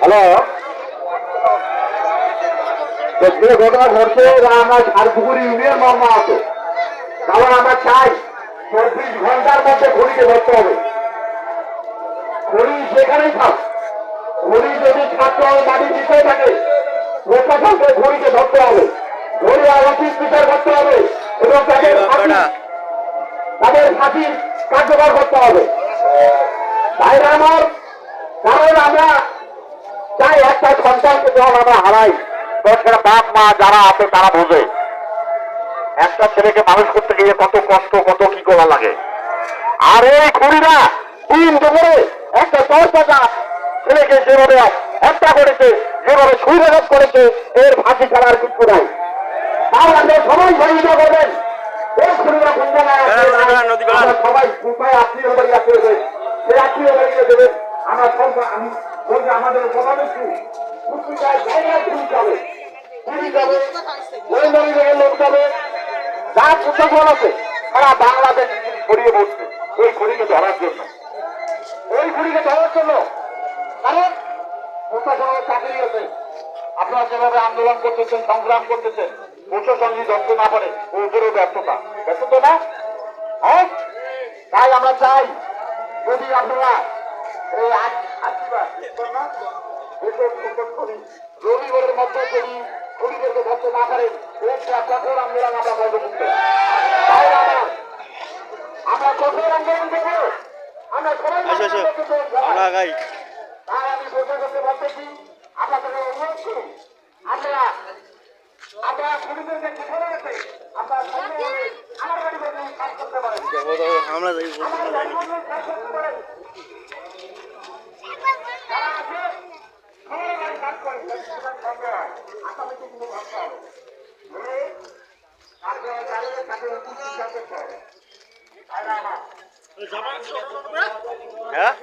Hello, যে ঘটনা ঘটছে আমার ঝাড়পুকুর ইউনিয়ন মামলা আছে। কারণ আমরা চাই 24 ঘন্টার মধ্যে খড়িকে ধরতে হবে। খড়ি সেখানেই থাক, খড়ি যদি ছাত্র মাটির বিষয় থাকে প্রশাসনকে খড়িকে ধরতে হবে, খড়ি উচিত বিচার করতে হবে এবং তাদের ফাঁসি কার্যকর করতে হবে। ভাইরা আমার, কারণ আমরা চাই একটা সন্তানকে যখন আমরা হারাই তখন বাপ মা যারা আছে তারা বোঝে একটা ছেলেকে মানুষ করতে গিয়ে কত কষ্ট কত কি করা লাগে। আর এই খুঁড়িরা দিন দুপুরে একটা 10 টাকা ছেলেকে যেভাবে হত্যা করেছে, যেভাবে সুইরাঘাত করেছে, এর ফাঁসি ছাড়ার কিছু নাই। তাহলে সবাই সহিংস করবেন। এই খুঁড়িরা কোন জায়গায় আছে সবাই কোথায় আত্মীয় বাড়ি আছে সেই আত্মীয় বাড়িতে দেবেন। আমরা আমি বলছি আমাদের প্রধানমন্ত্রী জায়গায় খুঁড়ি যাবে, খুঁড়ি যাবে, লোক যাবে, যা প্রশাসন আছে সারা বাংলাদেশ ছড়িয়ে পড়ছে ওই খড়িকে ধরার জন্য, ওই খড়িকে ধরার জন্য। কারণ প্রশাসনের চাকরি আছে, আপনারা যেভাবে আন্দোলন করতেছেন সংগ্রাম করতেছেন, প্রশাসন যদি ধরতে না পারে ওদেরও ব্যর্থতা, ব্যর্থতা না? হ্যাঁ, তাই আমরা চাই যদি আপনারা এই রবিবারের মধ্যে যদি খড়িদেরকে ধরতে না পারেন একটা কঠোর আন্দোলন আমরা বন্ধ করতে, আমরা কঠোর আন্দোলন করবো। আমরা সবাই তাই আমি বলতে করতে বলতেছি আপনাদের অনুরোধ করি আপনারা আপনারা খড়িদেরকে যেখানে আছে আপনারা আমার বাড়ি বলতে কাজ করতে পারেন, আমরা কাজ করতে পারেন। যারা আছে সবাই বাড়ি কাজ করেন, আসামিকে কিন্তু ভাবতে হবে তাকে চিকিৎসা করতে হবে। হ্যাঁ।